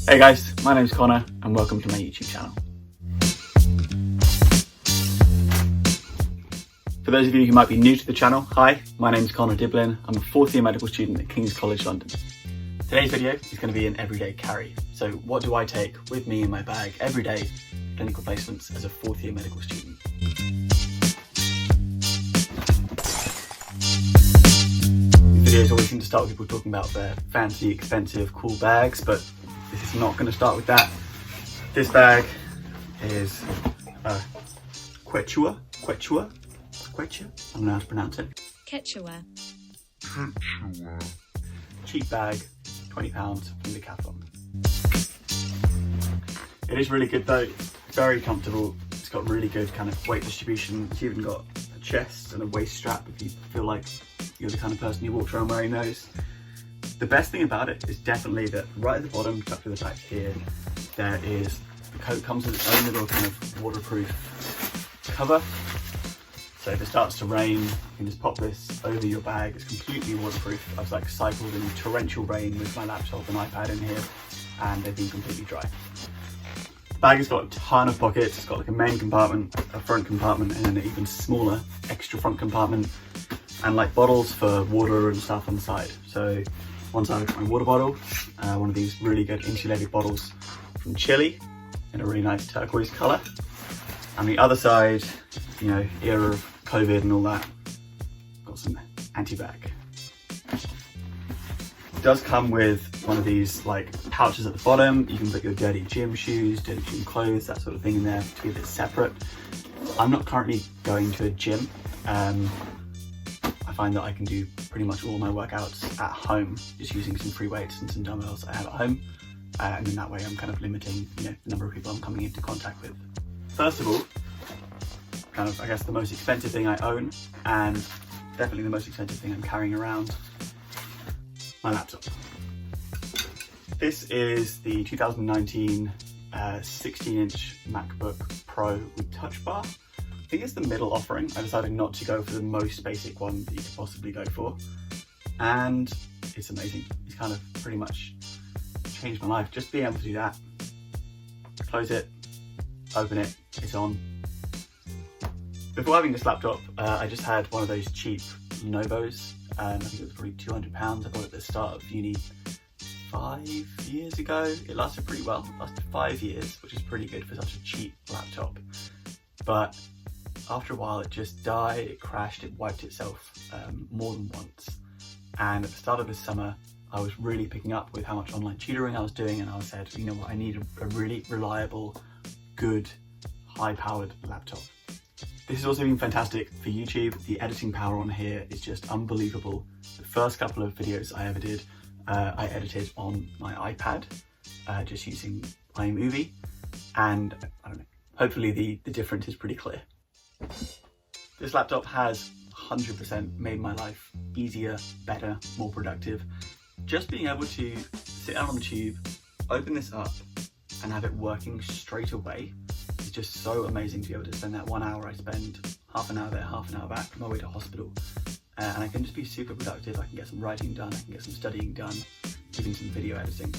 Hey guys, my name's Connor and welcome to my YouTube channel. For those of you who might be new to the channel, hi, my name's Connor Diblin. I'm a fourth year medical student at King's College London. Today's video is going to be an everyday carry. So what do I take with me in my bag every day for clinical placements as a fourth year medical student? These videos always seem to start with people talking about their fancy, expensive, cool bags, but this is not going to start with that. This bag is Quechua. I don't know how to pronounce it. Quechua. Cheap bag, £20 from Decathlon. It is really good though, very comfortable. It's got really good kind of weight distribution. It's even got a chest and a waist strap if you feel like you're the kind of person who walks around wearing those. The best thing about it is definitely that right at the bottom, tucked to the back here, there is, the coat comes with its own little kind of waterproof cover. So if it starts to rain, you can just pop this over your bag. It's completely waterproof. I've like cycled in torrential rain with my laptop and iPad in here, and they've been completely dry. The bag has got a ton of pockets. It's got like a main compartment, a front compartment, and then an even smaller extra front compartment, and like bottles for water and stuff on the side. So one side I've got my water bottle, one of these really good insulated bottles from Chile in a really nice turquoise colour. And the other side, you know, era of COVID and all that, got some anti-bag. It does come with one of these like pouches at the bottom. You can put your dirty gym shoes, dirty gym clothes, that sort of thing in there to be a bit separate. I'm not currently going to a gym. I find that I can do pretty much all my workouts at home, just using some free weights and some dumbbells I have at home. And in that way I'm kind of limiting, you know, the number of people I'm coming into contact with. First of all, kind of, I guess, the most expensive thing I own, and definitely the most expensive thing I'm carrying around, my laptop. This is the 2019 16-inch MacBook Pro with Touch Bar. I think it's the middle offering. I decided not to go for the most basic one that you could possibly go for, and it's amazing. It's kind of pretty much changed my life. Just being able to do that, close it, open it, it's on. Before having this laptop, I just had one of those cheap Lenovo's. I think it was probably £200. I bought it at the start of uni 5 years ago. It lasted pretty well. It lasted 5 years, which is pretty good for such a cheap laptop. But after a while, it just died, it crashed, it wiped itself more than once. And at the start of this summer, I was really picking up with how much online tutoring I was doing, and I said, you know what, I need a really reliable, good, high-powered laptop. This has also been fantastic for YouTube. The editing power on here is just unbelievable. The first couple of videos I ever did, I edited on my iPad, just using iMovie, and I don't know, hopefully the difference is pretty clear. This laptop has 100% made my life easier, better, more productive. Just being able to sit out on the tube, open this up, and have it working straight away is just so amazing to be able to spend that 1 hour I spend, half an hour there, half an hour back on my way to hospital. And I can just be super productive. I can get some writing done, I can get some studying done, even some video editing.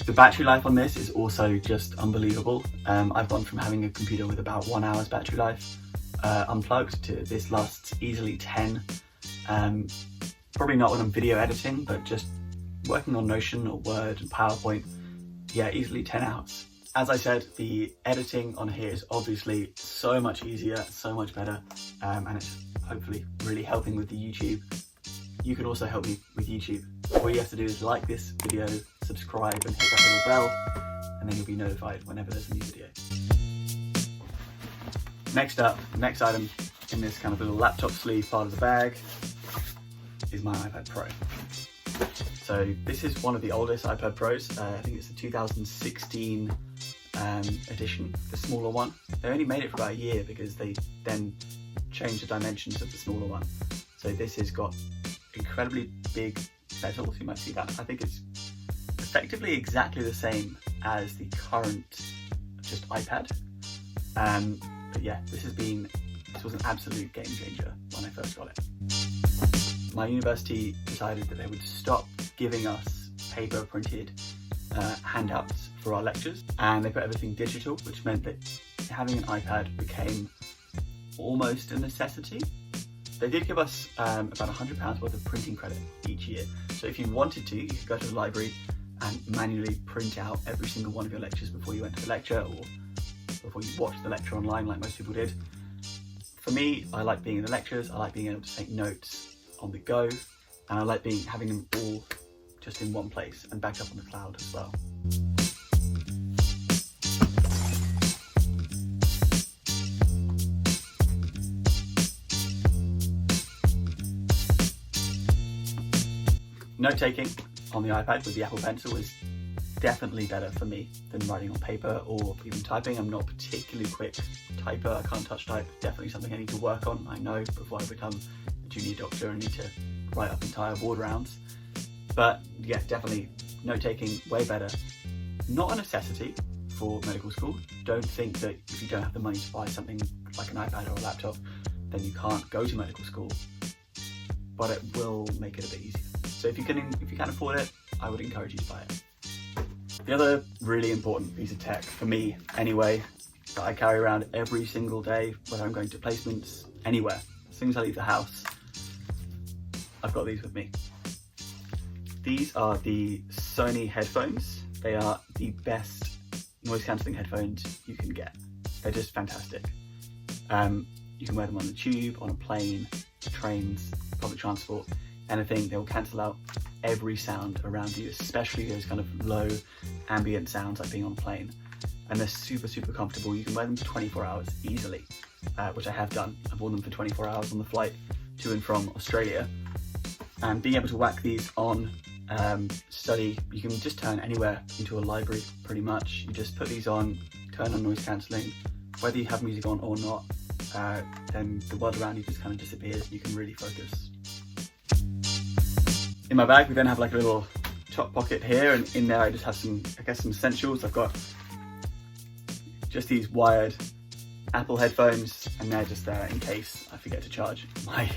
The battery life on this is also just unbelievable. I've gone from having a computer with about 1 hour's battery life unplugged to this lasts easily 10. Probably not when I'm video editing, but just working on Notion or Word and PowerPoint, yeah, easily 10 hours. As I said, the editing on here is obviously so much easier, so much better, and it's hopefully really helping with the YouTube. You can also help me with YouTube. All you have to do is like this video, subscribe and hit that little bell, and then you'll be notified whenever there's a new video. Next up, next item in this kind of little laptop sleeve part of the bag is my iPad Pro. So this is one of the oldest iPad Pros. I think it's the 2016 edition, the smaller one. They only made it for about a year because they then changed the dimensions of the smaller one. So this has got incredibly big bezels, you might see that. I think it's effectively exactly the same as the current just iPad. But yeah, this was an absolute game changer when I first got it. my university decided that they would stop giving us paper printed handouts for our lectures, and they put everything digital, which meant that having an iPad became almost a necessity. They did give us about £100 worth of printing credit each year, so if you wanted to, you could go to the library and manually print out every single one of your lectures before you went to the lecture, or before you watched the lecture online like most people did. For me, I like being in the lectures, I like being able to take notes on the go, and I like having them all just in one place and backed up on the cloud as well. Note-taking on the iPad with the Apple Pencil is definitely better for me than writing on paper or even typing. I'm not a particularly quick typer, I can't touch type, definitely something I need to work on, I know, before I become a junior doctor and need to write up entire board rounds. But yeah, definitely note-taking way better. Not a necessity for medical school. Don't think that if you don't have the money to buy something like an iPad or a laptop, then you can't go to medical school, but it will make it a bit easier. So if you can afford it, I would encourage you to buy it. The other really important piece of tech, for me anyway, that I carry around every single day, whether I'm going to placements, anywhere, as soon as I leave the house, I've got these with me. These are the Sony headphones. They are the best noise cancelling headphones you can get. They're just fantastic. You can wear them on the tube, on a plane, trains, public transport, anything. They will cancel out every sound around you, especially those kind of low ambient sounds like being on a plane. And they're super, super comfortable. You can wear them for 24 hours easily, which I have done. I've worn them for 24 hours on the flight to and from Australia. And being able to whack these on study, you can just turn anywhere into a library pretty much. You just put these on, turn on noise cancelling, whether you have music on or not, then the world around you just kind of disappears and you can really focus. In my bag we then have like a little top pocket here, and in there I just have some essentials. I've got just these wired Apple headphones, and they're just there in case I forget to charge my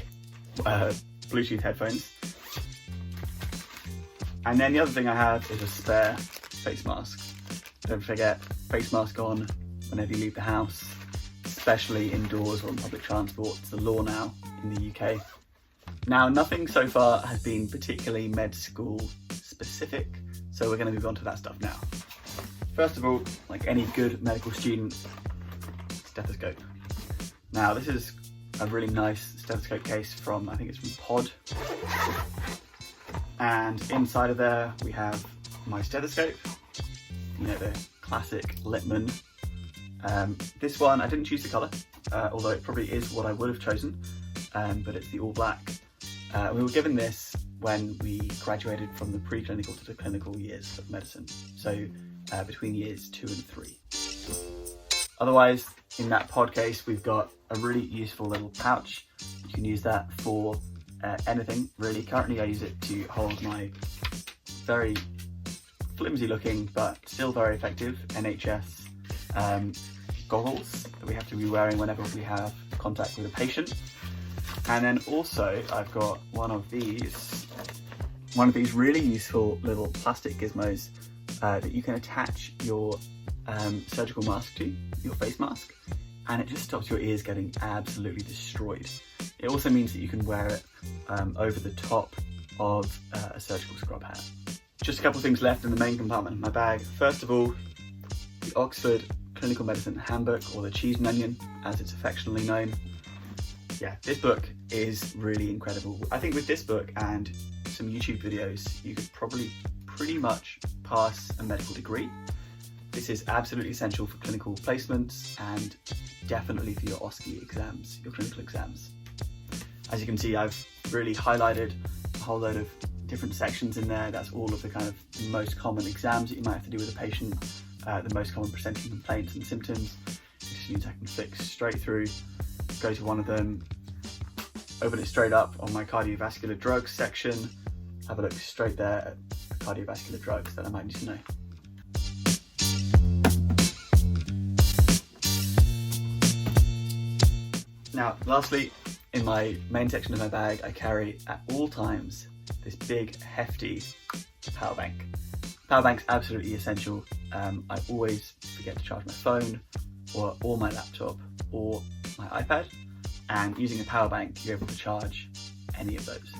Bluetooth headphones. And then the other thing I have is a spare face mask. Don't forget, face mask on whenever you leave the house, especially indoors or on public transport. It's the law now in the UK. Now, nothing so far has been particularly med school specific, so we're going to move on to that stuff now. First of all, like any good medical student, stethoscope. Now, this is a really nice stethoscope case from, I think it's from Pod. And inside of there, we have my stethoscope, you know, the classic Lippmann. This one, I didn't choose the colour, although it probably is what I would have chosen, but it's the all black. We were given this when we graduated from the preclinical to the clinical years of medicine, so between years 2 and 3. Otherwise, in that pod case, we've got a really useful little pouch. You can use that for anything, really. Currently, I use it to hold my very flimsy looking, but still very effective NHS goggles that we have to be wearing whenever we have contact with a patient. And then also I've got one of these really useful little plastic gizmos that you can attach your surgical mask to, your face mask, and it just stops your ears getting absolutely destroyed. It also means that you can wear it over the top of a surgical scrub hat. Just a couple of things left in the main compartment of my bag. First of all, the Oxford Clinical Medicine Handbook, or the Cheese and Onion as it's affectionately known. Yeah, this book is really incredible. I think with this book and some YouTube videos, you could probably pretty much pass a medical degree. This is absolutely essential for clinical placements and definitely for your OSCE exams, your clinical exams. As you can see, I've really highlighted a whole load of different sections in there. That's all of the kind of most common exams that you might have to do with a patient, the most common presenting complaints and symptoms. It just means I can flick straight through, go to one of them, open it straight up on my cardiovascular drugs section, have a look straight there at the cardiovascular drugs that I might need to know. Now, lastly, In my main section of my bag, I carry at all times this big, hefty power bank. Power bank's absolutely essential. I always forget to charge my phone or my laptop or my iPad, and using a power bank, you're able to charge any of those.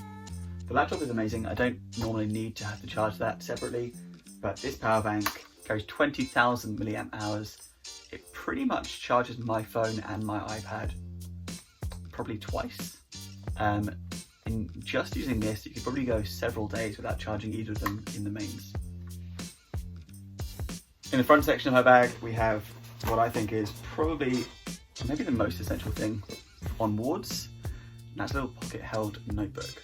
The laptop is amazing. I don't normally need to have to charge that separately, but this power bank carries 20,000 milliamp hours. It pretty much charges my phone and my iPad probably twice. In just using this, you could probably go several days without charging either of them in the mains. In the front section of my bag, we have what I think is probably maybe the most essential thing on wards, and that's a little pocket-held notebook.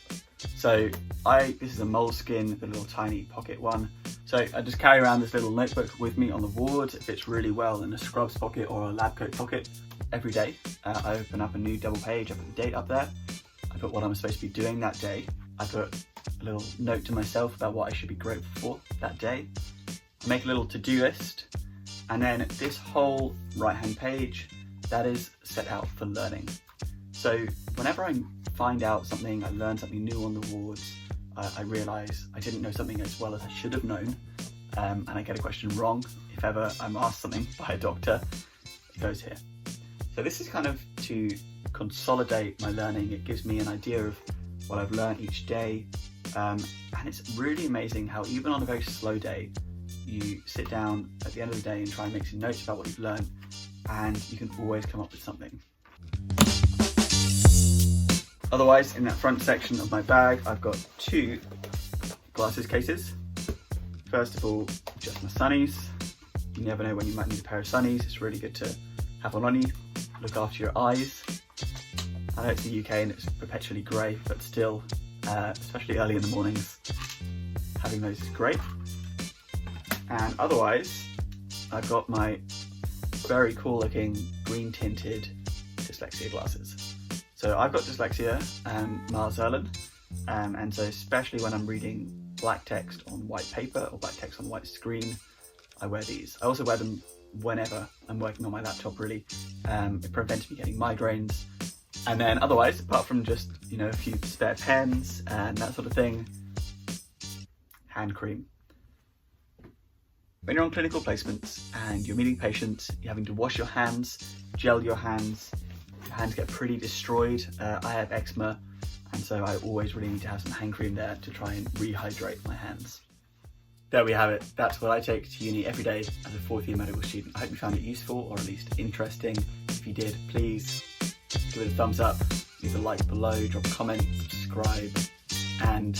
So this is a moleskin, the little tiny pocket one. So I just carry around this little notebook with me on the ward. It fits really well in a scrubs pocket or a lab coat pocket. Every day, I open up a new double page, I put the date up there, I put what I'm supposed to be doing that day, I put a little note to myself about what I should be grateful for that day, I make a little to-do list, and then this whole right-hand page, that is set out for learning. So whenever I find out something, I learn something new on the wards, I realise I didn't know something as well as I should have known, and I get a question wrong, if ever I'm asked something by a doctor, it goes here. So this is kind of to consolidate my learning. It gives me an idea of what I've learned each day, and it's really amazing how even on a very slow day, you sit down at the end of the day and try and make some notes about what you've learned, and you can always come up with something. Otherwise, in that front section of my bag, I've got 2 glasses cases. First of all, just my sunnies. You never know when you might need a pair of sunnies. It's really good to have one on you. Look after your eyes. I know it's the UK and it's perpetually grey, but still, especially early in the mornings, having those is great. And otherwise, I've got my very cool looking green tinted dyslexia glasses. So I've got dyslexia and Miles Erlen, and so especially when I'm reading black text on white paper or black text on white screen, I wear these. I also wear them whenever I'm working on my laptop, really. It prevents me getting migraines. And then otherwise, apart from just, a few spare pens and that sort of thing, hand cream. When you're on clinical placements and you're meeting patients, you're having to wash your hands, gel your hands get pretty destroyed. I have eczema, and so I always really need to have some hand cream there to try and rehydrate my hands. There we have it. That's what I take to uni every day as a 4th year medical student. I hope you found it useful, or at least interesting. If you did, please give it a thumbs up, leave a like below, drop a comment, subscribe, and